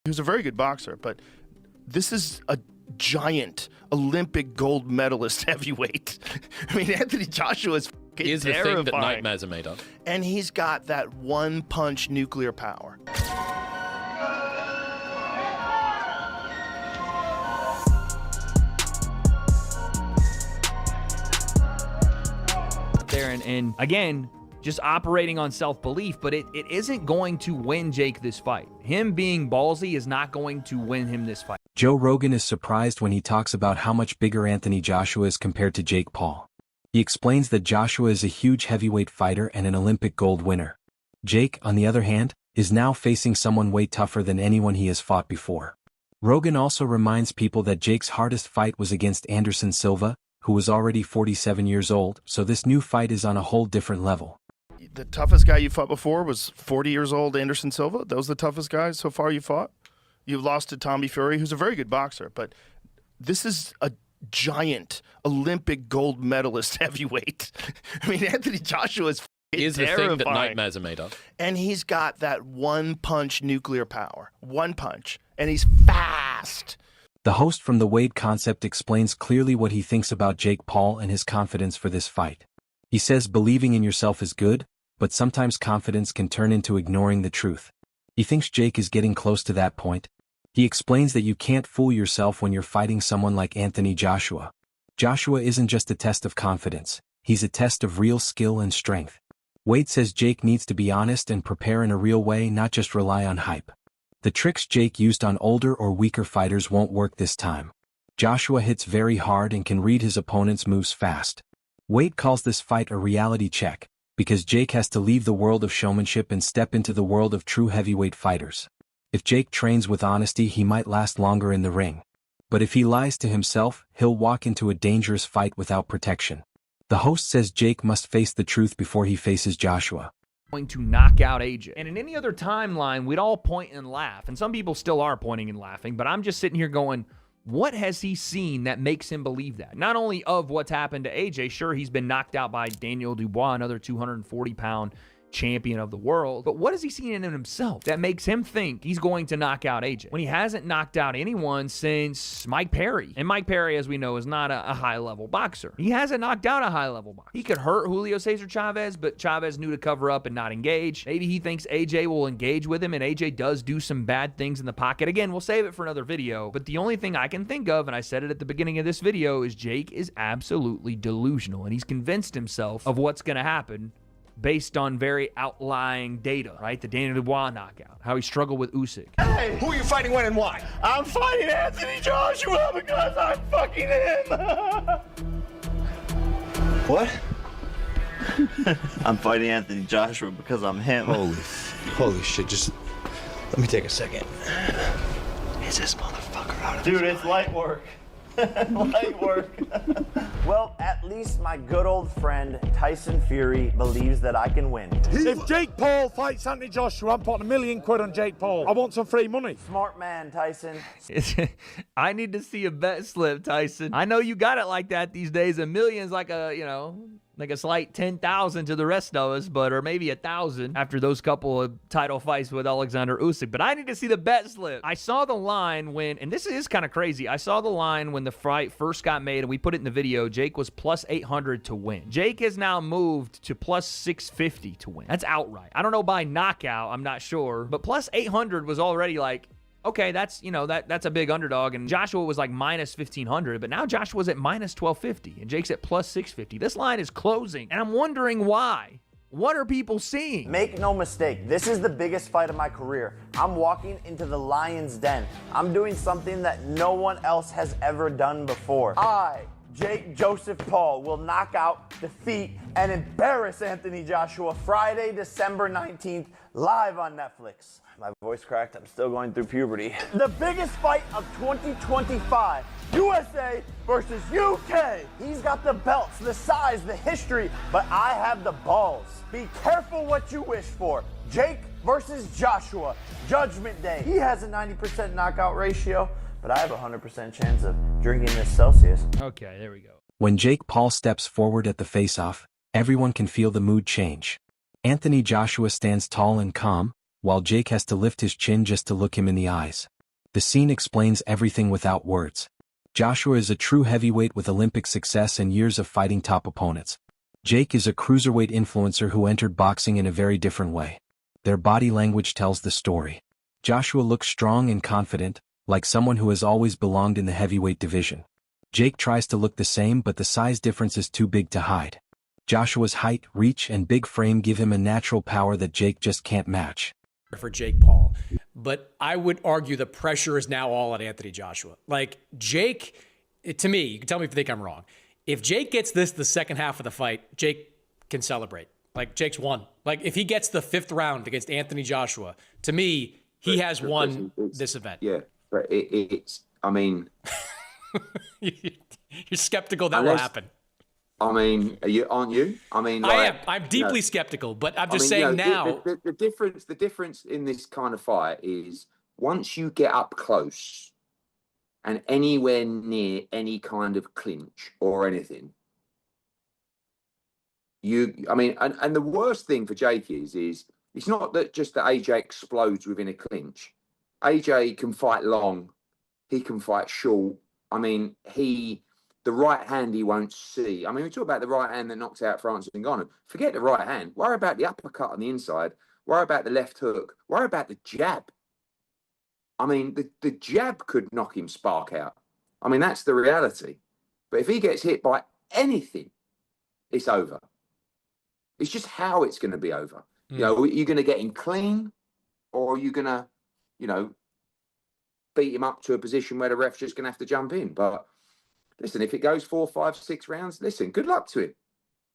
He was a very good boxer, but this is a giant Olympic gold medalist heavyweight. I mean, Anthony Joshua is fucking Here's the terrifying. thing that nightmares are made of. And he's got that one-punch nuclear power. There and again, just operating on self-belief, but it isn't going to win Jake this fight. Him being ballsy is not going to win him this fight. Joe Rogan is surprised when he talks about how much bigger Anthony Joshua is compared to Jake Paul. He explains that Joshua is a huge heavyweight fighter and an Olympic gold winner. Jake, on the other hand, is now facing someone way tougher than anyone he has fought before. Rogan also reminds people that Jake's hardest fight was against Anderson Silva, who was already 47 years old, so this new fight is on a whole different level. The toughest guy you fought before was 40 years old Anderson Silva? That was the toughest guy so far you fought? You lost to Tommy Fury, who's a very good boxer, but this is a giant Olympic gold medalist heavyweight. I mean, Anthony Joshua is Here's the terrifying. thing that nightmares are made of. And he's got that one-punch nuclear power. One punch. And he's fast. The host from the Wade Concept explains clearly what he thinks about Jake Paul and his confidence for this fight. He says believing in yourself is good, but sometimes confidence can turn into ignoring the truth. He thinks Jake is getting close to that point. He explains that you can't fool yourself when you're fighting someone like Anthony Joshua. Joshua isn't just a test of confidence, he's a test of real skill and strength. Wade says Jake needs to be honest and prepare in a real way, not just rely on hype. The tricks Jake used on older or weaker fighters won't work this time. Joshua hits very hard and can read his opponent's moves fast. Wade calls this fight a reality check, because Jake has to leave the world of showmanship and step into the world of true heavyweight fighters. If Jake trains with honesty, he might last longer in the ring. But if he lies to himself, he'll walk into a dangerous fight without protection. The host says Jake must face the truth before he faces Joshua. Going to knock out AJ. And in any other timeline, we'd all point and laugh. And some people still are pointing and laughing, but I'm just sitting here going, what has he seen that makes him believe that? Not only of what's happened to AJ, sure, he's been knocked out by Daniel Dubois, another 240-pound champion of the world, but what has he seen in himself that makes him think he's going to knock out AJ when he hasn't knocked out anyone since Mike Perry? And Mike Perry, as we know, is not a high-level boxer. He hasn't knocked out a high-level boxer. He could hurt Julio Cesar Chavez, but Chavez knew to cover up and not engage. Maybe he thinks AJ will engage with him, and AJ does do some bad things in the pocket. Again, we'll save it for another video, but the only thing I can think of, and I said it at the beginning of this video, is Jake is absolutely delusional, and he's convinced himself of what's going to happen based on very outlying data, right? The Daniel Dubois knockout, how he struggled with Usyk. Hey, who are you fighting, when, and why? I'm fighting Anthony Joshua because I'm fucking him. What? I'm fighting Anthony Joshua because I'm him. Holy shit, just let me take a second. Is this motherfucker out of Dude, it's light work. Light work. Well, at least my good old friend Tyson Fury believes that I can win. If Jake Paul fights Anthony Joshua, I'm putting £1 million on Jake Paul. I want some free money. Smart man, Tyson. I need to see a bet slip, Tyson. I know you got it like that these days. $1 million's like a, like a slight 10,000 to the rest of us, or maybe 1,000 after those couple of title fights with Alexander Usyk. But I need to see the bet slip. I saw the line when, and this is kind of crazy, I saw the line when the fight first got made, and we put it in the video. Jake was plus 800 to win. Jake has now moved to plus 650 to win. That's outright. I don't know by knockout, I'm not sure, but plus 800 was already like, okay, that's, that's a big underdog, and Joshua was like minus 1,500, but now Joshua's at minus 1,250, and Jake's at plus 650. This line is closing, and I'm wondering why. What are people seeing? Make no mistake, this is the biggest fight of my career. I'm walking into the lion's den. I'm doing something that no one else has ever done before. I, Jake Joseph Paul, will knock out, defeat, and embarrass Anthony Joshua Friday, December 19th, live on Netflix. My voice cracked, I'm still going through puberty. The biggest fight of 2025, USA versus UK. He's got the belts, the size, the history, but I have the balls. Be careful what you wish for. Jake versus Joshua, Judgment Day. He has a 90% knockout ratio, but I have a 100% chance of drinking this Celsius. Okay, there we go. When Jake Paul steps forward at the face-off, everyone can feel the mood change. Anthony Joshua stands tall and calm, while Jake has to lift his chin just to look him in the eyes. The scene explains everything without words. Joshua is a true heavyweight with Olympic success and years of fighting top opponents. Jake is a cruiserweight influencer who entered boxing in a very different way. Their body language tells the story. Joshua looks strong and confident, like someone who has always belonged in the heavyweight division. Jake tries to look the same, but the size difference is too big to hide. Joshua's height, reach, and big frame give him a natural power that Jake just can't match. For Jake Paul. But I would argue the pressure is now all on Anthony Joshua. Like, Jake, to me, you can tell me if you think I'm wrong. If Jake gets this the second half of the fight, Jake can celebrate. Like, Jake's won. Like, if he gets the 5th round against Anthony Joshua, to me, he has won this event. Yeah, but it's, I mean... You're skeptical that will happen. I mean, aren't you? I mean, like, I am. I'm deeply skeptical, but I'm just saying now. The difference in this kind of fight is once you get up close and anywhere near any kind of clinch or anything, and the worst thing for Jake is it's not that just that AJ explodes within a clinch. AJ can fight long, he can fight short. I mean, the right hand he won't see. I mean, we talk about the right hand that knocks out Francis Ngannou. Forget the right hand. Worry about the uppercut on the inside. Worry about the left hook. Worry about the jab. I mean, the jab could knock him spark out. I mean, that's the reality. But if he gets hit by anything, it's over. It's just how it's going to be over. You know, you're going to get him clean, or you're going to, beat him up to a position where the ref's just going to have to jump in. But listen, if it goes 4, 5, 6 rounds, listen, good luck to him.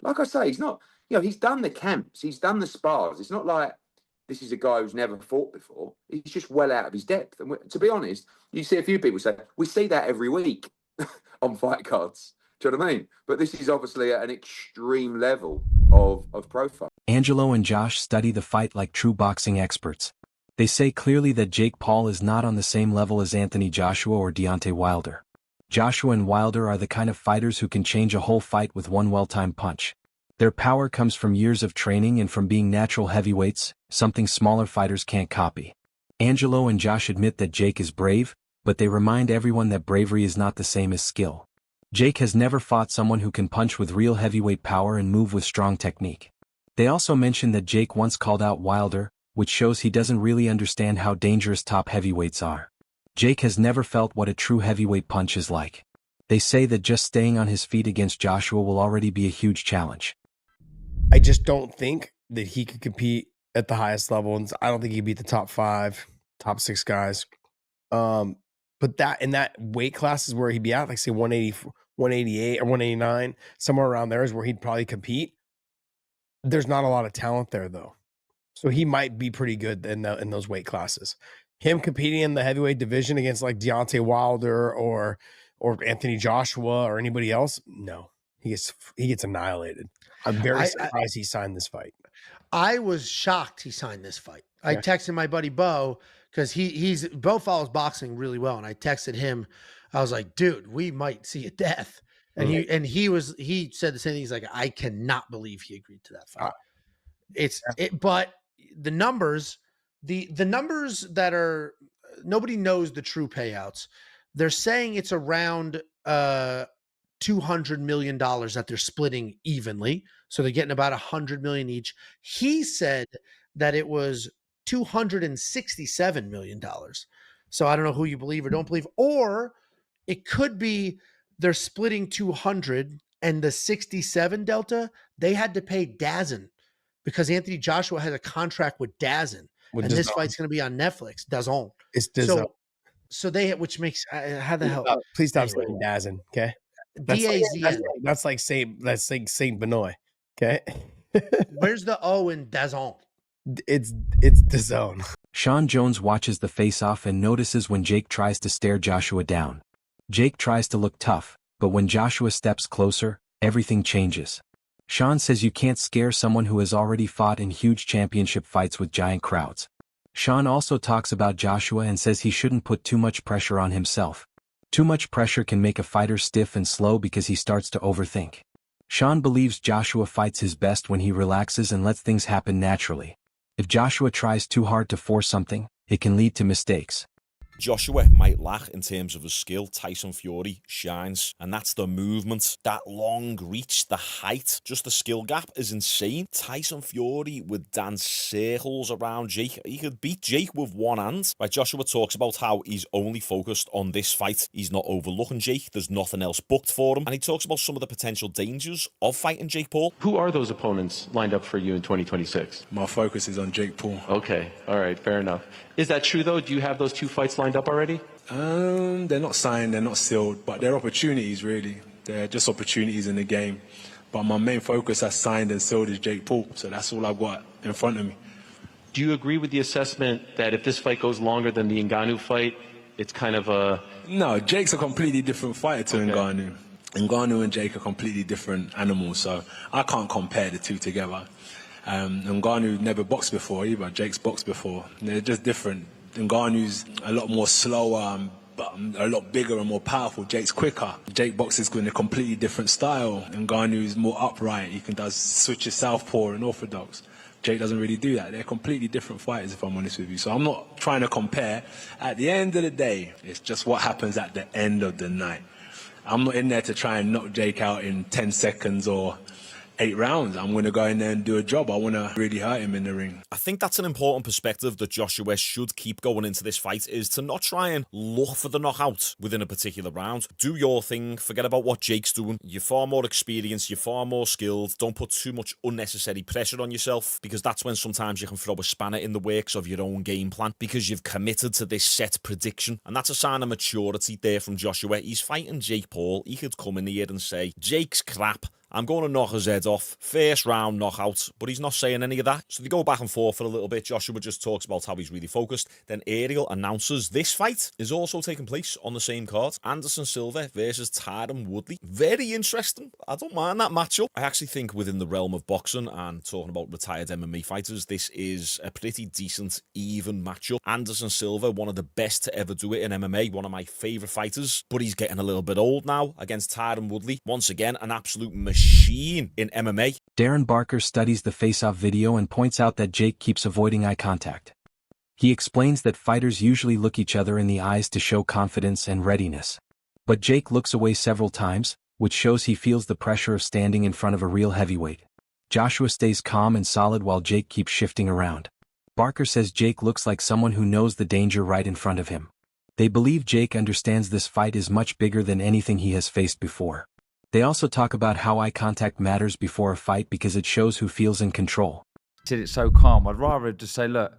Like I say, he's not, he's done the camps, he's done the spars. It's not like this is a guy who's never fought before. He's just well out of his depth. And to be honest, you see a few people say, we see that every week on fight cards. Do you know what I mean? But this is obviously at an extreme level of profile. Angelo and Josh study the fight like true boxing experts. They say clearly that Jake Paul is not on the same level as Anthony Joshua or Deontay Wilder. Joshua and Wilder are the kind of fighters who can change a whole fight with one well-timed punch. Their power comes from years of training and from being natural heavyweights, something smaller fighters can't copy. Angelo and Josh admit that Jake is brave, but they remind everyone that bravery is not the same as skill. Jake has never fought someone who can punch with real heavyweight power and move with strong technique. They also mention that Jake once called out Wilder, which shows he doesn't really understand how dangerous top heavyweights are. Jake has never felt what a true heavyweight punch is like. They say that just staying on his feet against Joshua will already be a huge challenge. I just don't think that he could compete at the highest level. And I don't think he'd beat the top 5, top 6 guys. But that in that weight class is where he'd be at, like say 180, 188 or 189, somewhere around there is where he'd probably compete. There's not a lot of talent there though. So he might be pretty good in those weight classes. Him competing in the heavyweight division against like Deontay Wilder or Anthony Joshua or anybody else, no. He gets annihilated. I'm very surprised he signed this fight. I was shocked he signed this fight. I texted my buddy Bo because Bo follows boxing really well, and I texted him. I was like, dude, we might see a death. And he said the same thing. He's like, I cannot believe he agreed to that fight. But the numbers, the numbers that are, nobody knows the true payouts. They're saying it's around $200 million that they're splitting evenly. So they're getting about $100 million each. He said that it was $267 million. So I don't know who you believe or don't believe, or it could be they're splitting 200 and the 67 delta, they had to pay DAZN because Anthony Joshua has a contract with DAZN. And this fight's going to be on Netflix. DAZN. It's DAZN. So they, which makes, how the hell? Please stop saying DAZN, okay? DAZN. That's like Saint Benoit, okay? Where's the O in DAZN? It's DAZN. Sean Jones watches the face-off and notices when Jake tries to stare Joshua down. Jake tries to look tough, but when Joshua steps closer, everything changes. Sean says you can't scare someone who has already fought in huge championship fights with giant crowds. Sean also talks about Joshua and says he shouldn't put too much pressure on himself. Too much pressure can make a fighter stiff and slow because he starts to overthink. Sean believes Joshua fights his best when he relaxes and lets things happen naturally. If Joshua tries too hard to force something, it can lead to mistakes. Joshua might lack in terms of his skill. Tyson Fury shines, and that's the movement, that long reach, the height, just the skill gap is insane. Tyson Fury would dance circles around Jake. He could beat Jake with one hand. Right, Joshua talks about how he's only focused on this fight. He's not overlooking Jake. There's nothing else booked for him. And he talks about some of the potential dangers of fighting Jake Paul. Who are those opponents lined up for you in 2026? My focus is on Jake Paul. Okay, all right, fair enough. Is that true, though? Do you have those two fights lined up already? They're not signed, they're not sealed, but they're opportunities, really. They're just opportunities in the game. But my main focus as signed and sealed is Jake Paul, so that's all I've got in front of me. Do you agree with the assessment that if this fight goes longer than the Ngannou fight, it's kind of a... No, Jake's a completely different fighter to Ngannou. Ngannou and Jake are completely different animals, so I can't compare the two together. Ngannou never boxed before either. Jake's boxed before. They're just different. Ngannou's a lot more slower, but a lot bigger and more powerful. Jake's quicker. Jake boxes in a completely different style. Ngannou's more upright. He can switch his southpaw and orthodox. Jake doesn't really do that. They're completely different fighters, if I'm honest with you. So I'm not trying to compare. At the end of the day, it's just what happens at the end of the night. I'm not in there to try and knock Jake out in 10 seconds or 8 rounds. I'm going to go in there and do a job. I want to really hurt him in the ring. I think that's an important perspective that Joshua should keep going into this fight, is to not try and look for the knockout within a particular round. Do your thing. Forget about what Jake's doing. You're far more experienced. You're far more skilled. Don't put too much unnecessary pressure on yourself, because that's when sometimes you can throw a spanner in the works of your own game plan, because you've committed to this set prediction. And that's a sign of maturity there from Joshua. He's fighting Jake Paul. He could come in here and say, Jake's crap. I'm going to knock his head off. First round knockout. But he's not saying any of that. So they go back and forth for a little bit. Joshua just talks about how he's really focused. Then Ariel announces this fight is also taking place on the same card. Anderson Silva versus Tyron Woodley. Very interesting. I don't mind that matchup. I actually think within the realm of boxing and talking about retired MMA fighters, this is a pretty decent, even matchup. Anderson Silva, one of the best to ever do it in MMA. One of my favourite fighters. But he's getting a little bit old now against Tyron Woodley. Once again, an absolute machine in MMA. Darren Barker studies the face-off video and points out that Jake keeps avoiding eye contact. He explains that fighters usually look each other in the eyes to show confidence and readiness. But Jake looks away several times, which shows he feels the pressure of standing in front of a real heavyweight. Joshua stays calm and solid while Jake keeps shifting around. Barker says Jake looks like someone who knows the danger right in front of him. They believe Jake understands this fight is much bigger than anything he has faced before. They also talk about how eye contact matters before a fight because it shows who feels in control. Said it so calm. I'd rather just say, look,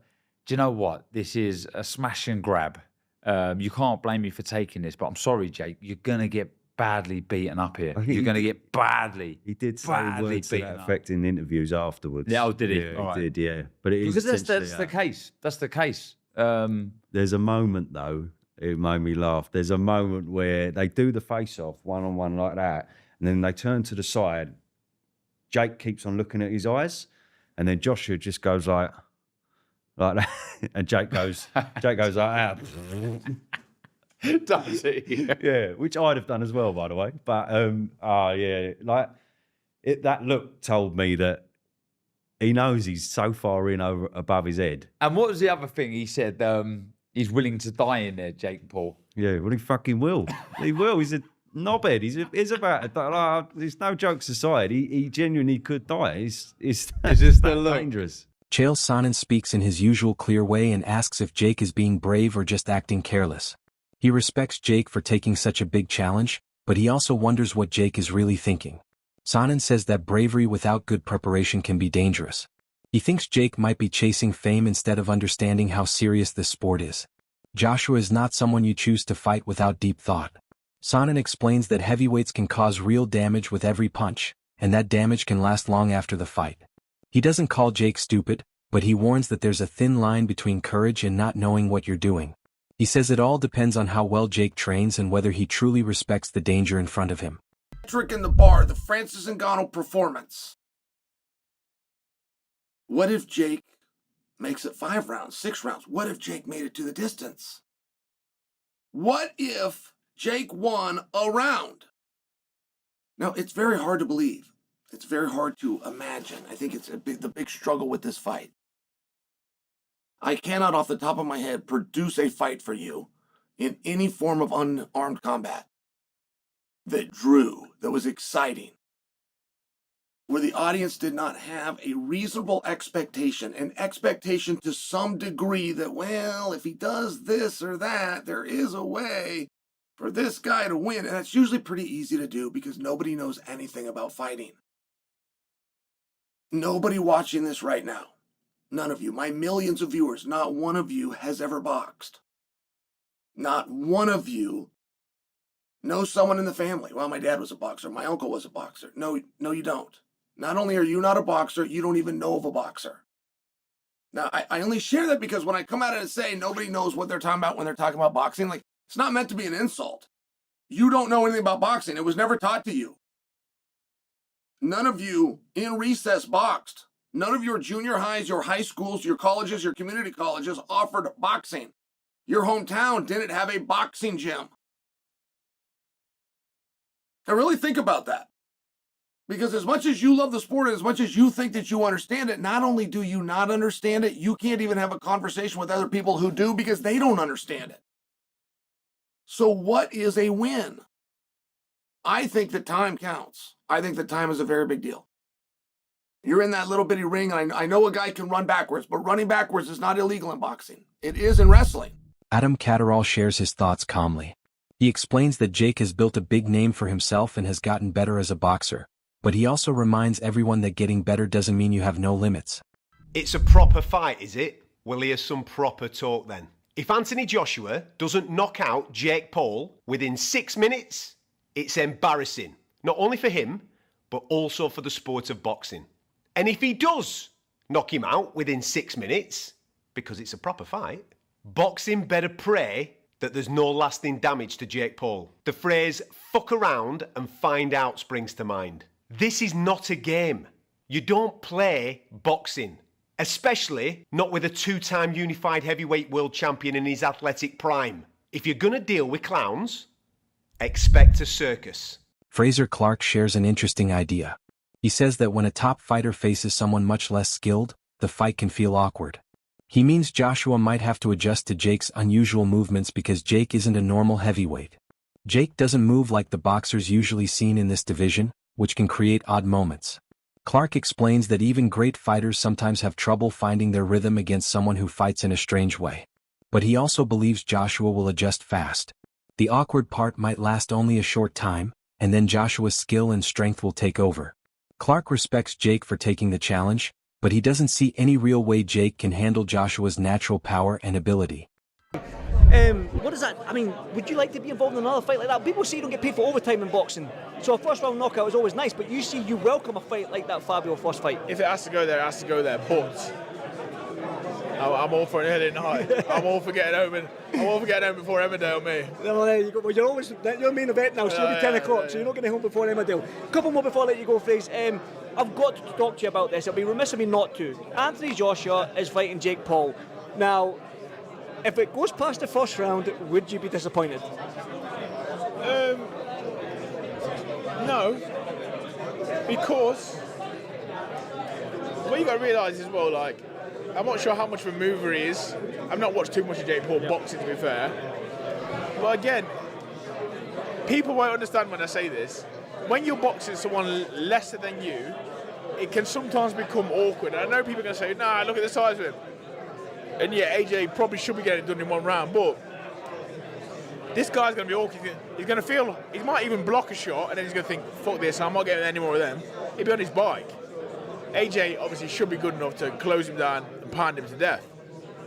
do you know what? This is a smash and grab. You can't blame me for taking this, but I'm sorry, Jake. You're going to get badly beaten up here. You're going to get badly. He did say words to that effect in interviews afterwards. Yeah, did he? Yeah, he did, yeah. But it is because that's the case. That's the case. There's a moment, though, it made me laugh. There's a moment where they do the face-off one-on-one like that, and then they turn to the side. Jake keeps on looking at his eyes, and then Joshua just goes like that, and Jake goes like that. Does he? Yeah, which I'd have done as well, by the way. But yeah, like that look told me that he knows he's so far in above his head. And what was the other thing he said? He's willing to die in there, Jake Paul. Yeah, well, he fucking will. He will. He's a knobhead. He's about to die. There's no jokes aside. He genuinely could die. It's just dangerous. Chael Sonnen speaks in his usual clear way and asks if Jake is being brave or just acting careless. He respects Jake for taking such a big challenge, but he also wonders what Jake is really thinking. Sonnen says that bravery without good preparation can be dangerous. He thinks Jake might be chasing fame instead of understanding how serious this sport is. Joshua is not someone you choose to fight without deep thought. Sonnen explains that heavyweights can cause real damage with every punch, and that damage can last long after the fight. He doesn't call Jake stupid, but he warns that there's a thin line between courage and not knowing what you're doing. He says it all depends on how well Jake trains and whether he truly respects the danger in front of him. Trick in the bar, the Francis Ngannou performance. What if Jake makes it 5 rounds, 6 rounds? What if Jake made it to the distance? What if Jake won a round? Now, it's very hard to believe. It's very hard to imagine. I think it's the big struggle with this fight. I cannot, off the top of my head, produce a fight for you in any form of unarmed combat that drew, that was exciting, where the audience did not have a reasonable expectation, an expectation to some degree that, well, if he does this or that, there is a way for this guy to win. And that's usually pretty easy to do because nobody knows anything about fighting. Nobody watching this right now, none of you, my millions of viewers, not one of you has ever boxed. Not one of you knows someone in the family. Well, my dad was a boxer. My uncle was a boxer. No, you don't. Not only are you not a boxer, you don't even know of a boxer. Now, I only share that because when I come out and say nobody knows what they're talking about when they're talking about boxing, like, it's not meant to be an insult. You don't know anything about boxing. It was never taught to you. None of you in recess boxed. None of your junior highs, your high schools, your colleges, your community colleges offered boxing. Your hometown didn't have a boxing gym. Now really think about that. Because as much as you love the sport and as much as you think that you understand it, not only do you not understand it, you can't even have a conversation with other people who do because they don't understand it. So what is a win? I think that time counts. I think that time is a very big deal. You're in that little bitty ring, and I know a guy can run backwards, but running backwards is not illegal in boxing. It is in wrestling. Adam Catterall shares his thoughts calmly. He explains that Jake has built a big name for himself and has gotten better as a boxer, but he also reminds everyone that getting better doesn't mean you have no limits. It's a proper fight, is it? We'll hear some proper talk then. If Anthony Joshua doesn't knock out Jake Paul within 6 minutes, it's embarrassing. Not only for him, but also for the sport of boxing. And if he does knock him out within 6 minutes, because it's a proper fight, boxing better pray that there's no lasting damage to Jake Paul. The phrase, fuck around and find out, springs to mind. This is not a game. You don't play boxing, especially not with a 2-time unified heavyweight world champion in his athletic prime. If you're gonna deal with clowns, expect a circus. Fraser Clark shares an interesting idea. He says that when a top fighter faces someone much less skilled, the fight can feel awkward. He means Joshua might have to adjust to Jake's unusual movements because Jake isn't a normal heavyweight. Jake doesn't move like the boxers usually seen in this division, which can create odd moments. Clark explains that even great fighters sometimes have trouble finding their rhythm against someone who fights in a strange way. But he also believes Joshua will adjust fast. The awkward part might last only a short time, and then Joshua's skill and strength will take over. Clark respects Jake for taking the challenge, but he doesn't see any real way Jake can handle Joshua's natural power and ability. What is that? I mean, would you like to be involved in another fight like that? People say you don't get paid for overtime in boxing. So a first round knockout is always nice, but you welcome a fight like that Fabio first fight. If it has to go there, it has to go there. But I'm all for an early night. I'm all for getting home before Emmerdale, me. Well, there you go. Well, you're main event now, so you'll be 10 o'clock, so you're not getting home before Emmerdale. A couple more before I let you go, Fraser. I've got to talk to you about this. It'll be remiss of me not to. Anthony Joshua is fighting Jake Paul. Now, if it goes past the first round, would you be disappointed? No, because what you got to realise as well, like, I'm not sure how much of a mover he is. I've not watched too much of Jake Paul boxing, to be fair. But again, people won't understand when I say this. When you're boxing someone lesser than you, it can sometimes become awkward. I know people are going to say, nah, look at the size of him. And yeah, AJ probably should be getting it done in one round, but this guy's going to be awkward. He's going to feel, he might even block a shot, and then he's going to think, fuck this, I'm not getting any more of them. He'll be on his bike. AJ obviously should be good enough to close him down and pound him to death.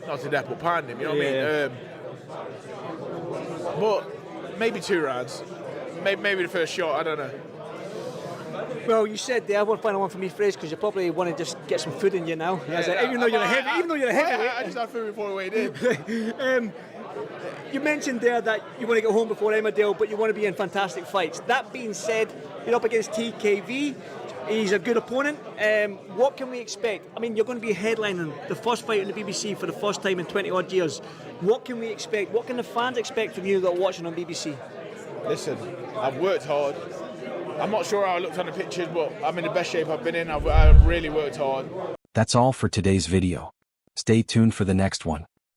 Not to death, but pound him, you know what I mean? But maybe 2 rounds. Maybe the first shot, I don't know. Well, you said there, one final one for me, Fraser, because you probably want to just get some food in you now. Even though you're a heavyweight. I just had food before I weighed in. You mentioned there that you want to get home before Emmerdale, but you want to be in fantastic fights. That being said, you're up against TKV. He's a good opponent. What can we expect? I mean, you're going to be headlining the first fight on the BBC for the first time in 20-odd years. What can we expect? What can the fans expect from you that are watching on BBC? Listen, I've worked hard. I'm not sure how I looked on the pictures, but I'm in the best shape I've been in. I've really worked hard. That's all for today's video. Stay tuned for the next one.